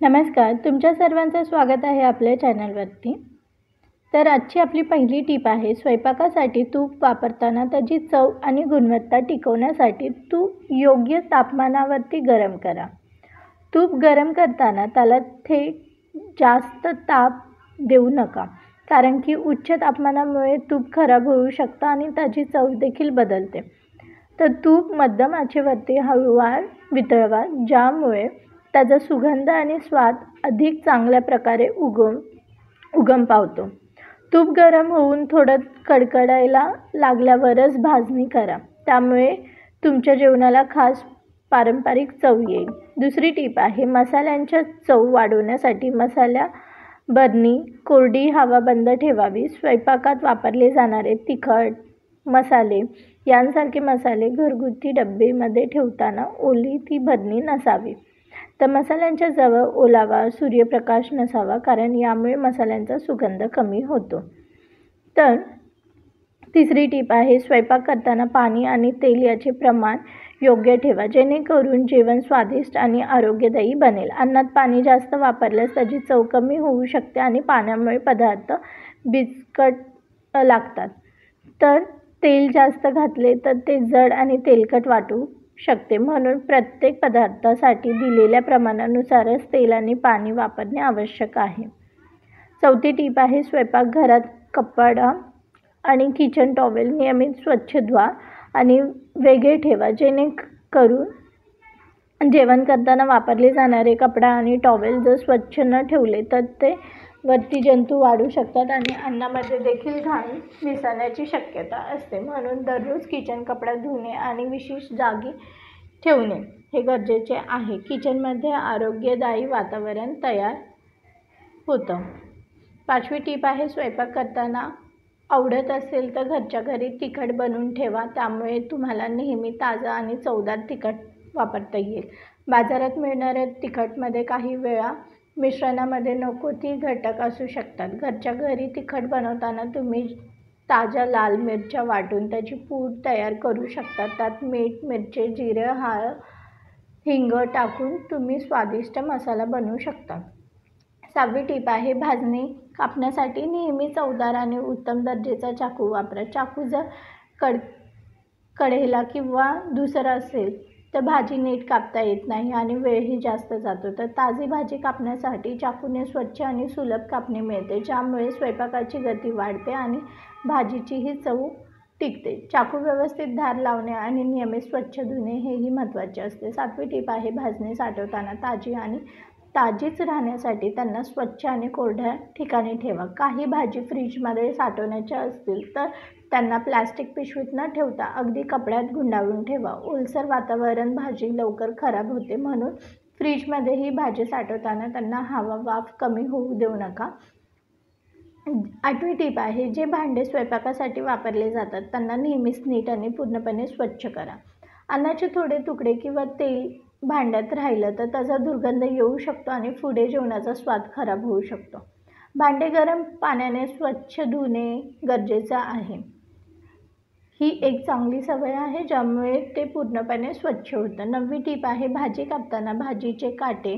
नमस्कार, तुमच्या सर्वांचं स्वागत आहे आपल्या चॅनलवरती। तर आजची आपली पहिली टीप आहे, स्वयंपाकासाठी तूप वापरताना त्याची चव आणि गुणवत्ता टिकवण्यासाठी तूप योग्य तापमानावरती गरम करा। तूप गरम करताना त्याला जास्त ताप देऊ नका, कारण की उच्च तापमानामुळे तूप खराब होऊ शकतं आणि त्याची चव देखील बदलते। तर तूप मध्यम आचेवरती हळूवार वितळवा, ज्यामुळे त्याचा सुगंध आणि स्वाद अधिक चांगल्या प्रकारे उगम पावतो। तूप गरम होऊन थोडं कडकडायला लागल्यावरच भाजणी करा, त्यामुळे तुमच्या जेवणाला खास पारंपरिक चव येईल। दुसरी टीप आहे, मसाल्यांच्या चव वाढवण्यासाठी मसाला बरणी कोरडी हवा बंद ठेवावी। स्वयंपाकात वापरले जाणारे तिखट मसाले यांसारखे मसाले घरगुती डब्यामध्ये ठेवताना ओली ती बरणी नसावी। तर मसाल्यांच्या जवळ ओलावा, सूर्यप्रकाश नसावा, कारण यामुळे मसाल्यांचा सुगंध कमी होतो। तर तिसरी टीप आहे, स्वयंपाक करताना पाणी आणि तेल याचे प्रमाण योग्य ठेवा, जेणेकरून जेवण स्वादिष्ट आणि आरोग्यदायी बनेल। अन्नात पाणी जास्त वापरल्यास त्याची चव कमी होऊ शकते आणि पाण्यामुळे पदार्थ बिचकट लागतात। तर तेल जास्त घातले तर ते जड आणि तेलकट वाटू शकते, म्हणून प्रत्येक पदार्थासाठी दिलेल्या प्रमाणानुसारच तेल आणि पाणी वापरणे आवश्यक आहे। चौथी टीप आहे, स्वयंपाकघरात कपडा आणि किचन टॉवेल नियमित स्वच्छ धुवा आणि वेगळे ठेवा, जेणेकरून जेवण करताना वापरले जाणारे कपडा आणि टॉवेल जर स्वच्छ न ठेवले तर ते वरती जंतू वाढू शकतात आणि अन्नामध्ये देखील घाण मिसळण्याची शक्यता असते। म्हणून दररोज किचन कपडा धुणे आणि विशिष्ट जागी ठेवणे हे गरजेचे आहे। किचनमध्ये आरोग्यदायी वातावरण तयार होतं। पाचवी टीप आहे, स्वयंपाक करताना आवडत असेल तर घरच्या घरी तिखट बनवून ठेवा, त्यामुळे तुम्हाला नेहमी ताजं आणि चवदार तिखट वापरता येईल। बाजारात मिळणाऱ्या तिखटमध्ये काही वेळा मिश्रणामध्ये नको ती घटक असू शकतात। घरच्या घरी तिखट बनवताना तुम्ही ताज्या लाल मिरच्या वाटून त्याची पूड तयार करू शकता। त्यात मीठ, मिरची, जिरे, हळद, हिंग टाकून तुम्ही स्वादिष्ट मसाला बनवू शकता। सहावी टीप आहे, भाजणी कापण्यासाठी नेहमी चवदार आणि उत्तम दर्जाचा चाकू वापरा। चाकू जर कडेला किंवा धूसर असेल तर भाजी नीट कापता येत नाही आणि वेळही जास्त जातो। तर ताजी भाजी कापण्यासाठी चाकूने स्वच्छ आणि सुलभ कापणी मिळते, ज्यामुळे स्वयंपाकाची गती वाढते आणि भाजीचीही चव टिकते। चाकू व्यवस्थित धार लावणे आणि नियमित स्वच्छ धुणे हेही महत्त्वाचे असते। सातवी टीप आहे, भाजणी साठवताना ताजीच राहण्यासाठी त्यांना स्वच्छ आणि कोरड्या ठिकाणी ठेवा। काही भाजी फ्रीजमध्ये साठवण्याच्या असतील तर त्यांना प्लास्टिक पिशवीत न ठेवता अगदी कपड्यात गुंडाळून ठेवा। ओलसर वातावरण भाजी लवकर खराब होते, म्हणून फ्रीजमध्येही भाजी साठवताना त्यांना हवा वाफ कमी होऊ देऊ नका। आठवी टीप आहे, जे भांडे स्वयंपाकासाठी वापरले जातात त्यांना नेहमीच नीट आणि पूर्णपणे स्वच्छ करा। अन्नाचे थोडे तुकडे किंवा तेल भांड्यात राहिलं तर त्याचा दुर्गंध येऊ शकतो आणि पुढे जेवणाचा स्वाद खराब होऊ शकतो। भांडे गरम पाण्याने स्वच्छ धुणे गरजेचं आहे। ही एक चांगली सवय आहे, ज्यामुळे ते पूर्णपणे स्वच्छ होतं। नववी टीप आहे, भाजी कापताना भाजीचे काटे,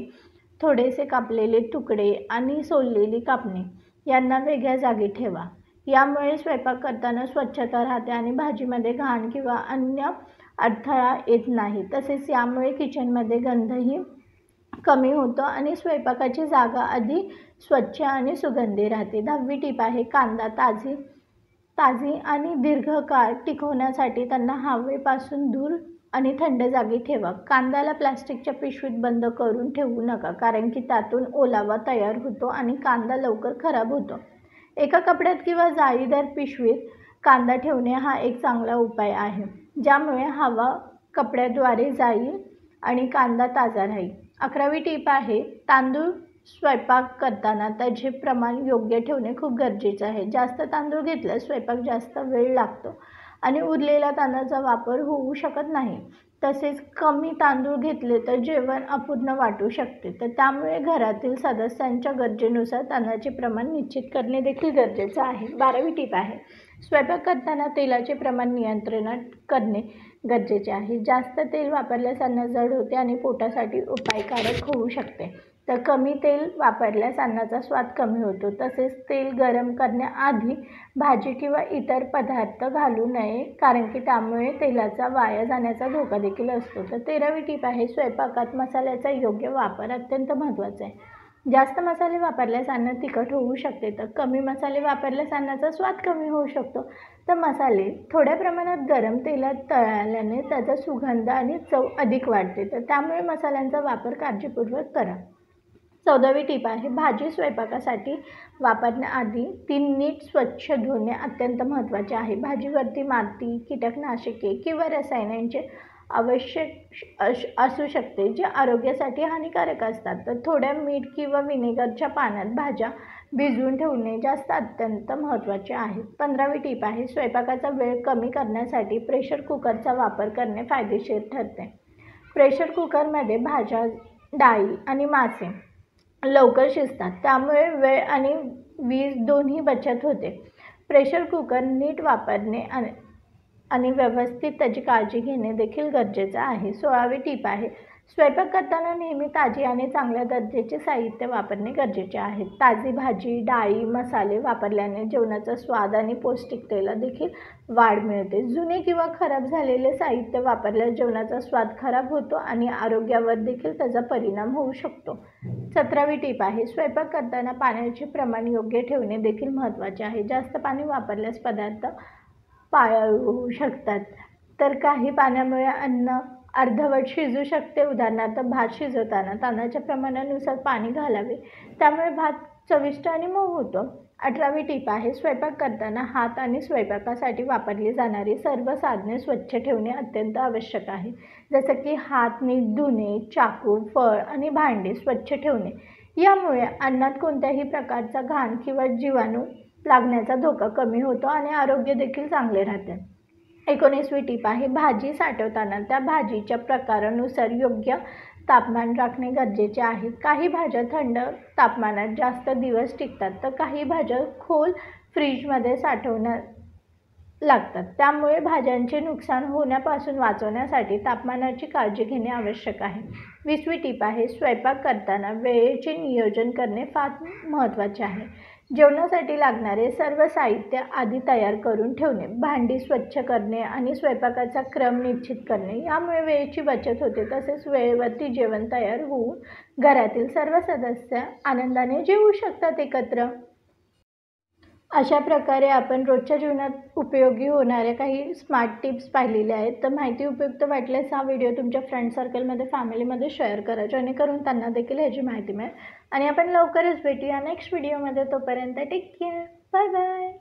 थोडेसे कापलेले तुकडे आणि सोललेली कापणी यांना वेगळ्या जागी ठेवा। यामुळे स्वयंपाक करताना स्वच्छता राहते आणि भाजीमध्ये घाण किंवा अन्य अडथळा येत नाही। तसेच यामुळे किचनमध्ये गंधही कमी होतो आणि स्वयंपाकाची जागा अधिक स्वच्छ आणि सुगंधी राहते। 10वी टीप आहे, कांदा ताजी आणि दीर्घकाळ टिकवण्यासाठी त्यांना हवेपासून दूर आणि थंड जागी ठेवा। कांद्याला प्लास्टिकच्या पिशवीत बंद करून ठेवू नका, कारण की त्यातून ओलावा तयार होतो आणि कांदा लवकर खराब होतो। एका कपड्यात किंवा जाळीदार पिशवीत कांदा ठेवणे हा एक चांगला उपाय आहे, ज्यामुळे हवा कपड्याद्वारे जाईल आणि कांदा ताजा राहील। 11वी टीप आहे, तांदूळ स्वयंपाक करताना त्याचे प्रमाण योग्य ठेवणे खूप गरजेचे आहे। जास्त तांदूळ घेतल्यास स्वयंपाक जास्त वेळ लागतो आणि उरलेल्या तांदळाचा वापर होऊ शकत नाही। तसेच कमी तांदूळ घेतले तर जेवण अपूर्ण वाटू शकते। तर त्यामुळे घरातील सदस्यांच्या गरजेनुसार तांदळाचे प्रमाण निश्चित करणे देखील गरजेचं आहे। 12वी टीप आहे, स्वयंपाक करताना तेलाचे प्रमाण नियंत्रणात करणे गरजेचे आहे। जास्त तेल वापरल्यास अन्न जड होते आणि पोटासाठी अपायकारक होऊ शकते। तर कमी तेल वापरल्यास अन्नाचा स्वाद कमी होतो. तसेच तेल गरम करण्याआधी भाजी किंवा इतर पदार्थ घालू नये, कारण की त्यामुळे तेलाचा वाया जाण्याचा धोका देखील असतो. तर 13वी टीप आहे, स्वयंपाकात मसाल्याचा योग्य वापर अत्यंत महत्त्वाचा आहे. जास्त मसाले वापरल्यास अन्न तिखट होऊ शकते, तर कमी मसाले वापरल्यास अन्नाचा स्वाद कमी होऊ शकतो. तर मसाले थोड्या प्रमाणात गरम तेलात तळल्याने त्याचा सुगंध आणि चव अधिक वाढते, तर त्यामुळे मसाल्यांचा वापर काळजीपूर्वक करा. 14वी टीप आहे, भाजी स्वयंपाकासाठी वापरण्याआधी ती नीट स्वच्छ धुणे अत्यंत महत्त्वाचे आहे. भाजीवरती माती, कीटकनाशके किंवा रसायनांचे आवश्यक असू शकते, जे आरोग्यासाठी हानिकारक असतात. तर थोड्या मीठ किंवा विनेगरच्या पाण्यात भाज्या भिजवून ठेवणे जास्त अत्यंत महत्त्वाचे आहे. 15वी टीप आहे, स्वयंपाकाचा वेळ कमी करण्यासाठी प्रेशर कुकरचा वापर करणे फायदेशीर ठरते. प्रेशर कुकरमध्ये भाज्या, डाळी आणि मासे लवकर शिजतात, त्यामुळे वेळ आणि वीज दोन्ही बचत होते. प्रेशर कुकर नीट वापरणे आणि व्यवस्थित त्याची काळजी घेणे देखील गरजेचं आहे. 16वी टीप आहे, स्वयंपाक करताना नेहमी ताजी आणि चांगल्या दर्जाचे साहित्य वापरणे गरजेचे आहे. ताजी भाजी, डाळी, मसाले वापरल्याने जेवणाचा स्वाद आणि पौष्टिकतेला देखील वाढ मिळते. जुने किंवा खराब झालेले साहित्य वापरल्यास जेवणाचा स्वाद खराब होतो आणि आरोग्यावर देखील त्याचा परिणाम होऊ शकतो. 17वी टीप आहे, स्वयंपाक करताना पाण्याचे प्रमाण योग्य ठेवणे देखील महत्त्वाचे आहे. जास्त पाणी वापरल्यास पदार्थ पायाळू होऊ शकतात, तर काही पाण्यामुळे अन्न अर्धवट शिजू शकते. उदाहरणार्थ, भात शिजवताना तांदळाच्या प्रमाणानुसार पाणी घालावे, त्यामुळे भात चविष्ट आणि मऊ होतो. 18वी टीप आहे, स्वयंपाक करताना हात आणि स्वयंपाकासाठी वापरली जाणारी सर्व साधने स्वच्छ ठेवणे अत्यंत आवश्यक आहे. जसं की हात नीट धुणे, चाकू, फळ आणि भांडी स्वच्छ ठेवणे. यामुळे अन्नात कोणत्याही प्रकारचा घाण किंवा जीवाणू लागण्याचा धोका कमी होतो आणि आरोग्य देखील चांगले राहते. 19वी टीप आहे, भाजी साठवताना त्या भाजीच्या प्रकारानुसार योग्य तापमान राखणे गरजेचे आहे. काही भाज्या थंड तापमानात जास्त दिवस टिकतात, तर काही भाज्या खोल फ्रीजमध्ये साठवण्यात लागतात. त्यामुळे भाज्यांचे नुकसान होण्यापासून वाचवण्यासाठी तापमानाची काळजी घेणे आवश्यक आहे. 20वी टीप आहे, स्वयंपाक करताना वेळेचे नियोजन करणे फार महत्त्वाचे आहे. जेवणासाठी लागणारे सर्व साहित्य आधी तयार करून ठेवणे, भांडी स्वच्छ करणे आणि स्वयंपाकाचा क्रम निश्चित करणे, यामुळे वेळेची बचत होते. तसेच वेळेवरती जेवण तयार होऊन घरातील सर्व सदस्य आनंदाने जेवू शकतात एकत्र. अशा प्रकारे आपण रोजच्या जीवनात उपयोगी होणाऱ्या काही स्मार्ट टिप्स पाहिलेल्या आहेत. तर माहिती उपयुक्त वाटल्यास हा व्हिडिओ तुमच्या फ्रेंड सर्कलमध्ये, फॅमिलीमध्ये शेअर करा, जेणेकरून त्यांना देखील ह्याची माहिती मिळेल. आणि आपण लवकरच भेटूया नेक्स्ट व्हिडिओमध्ये. तोपर्यंत टेक केअर, बाय बाय.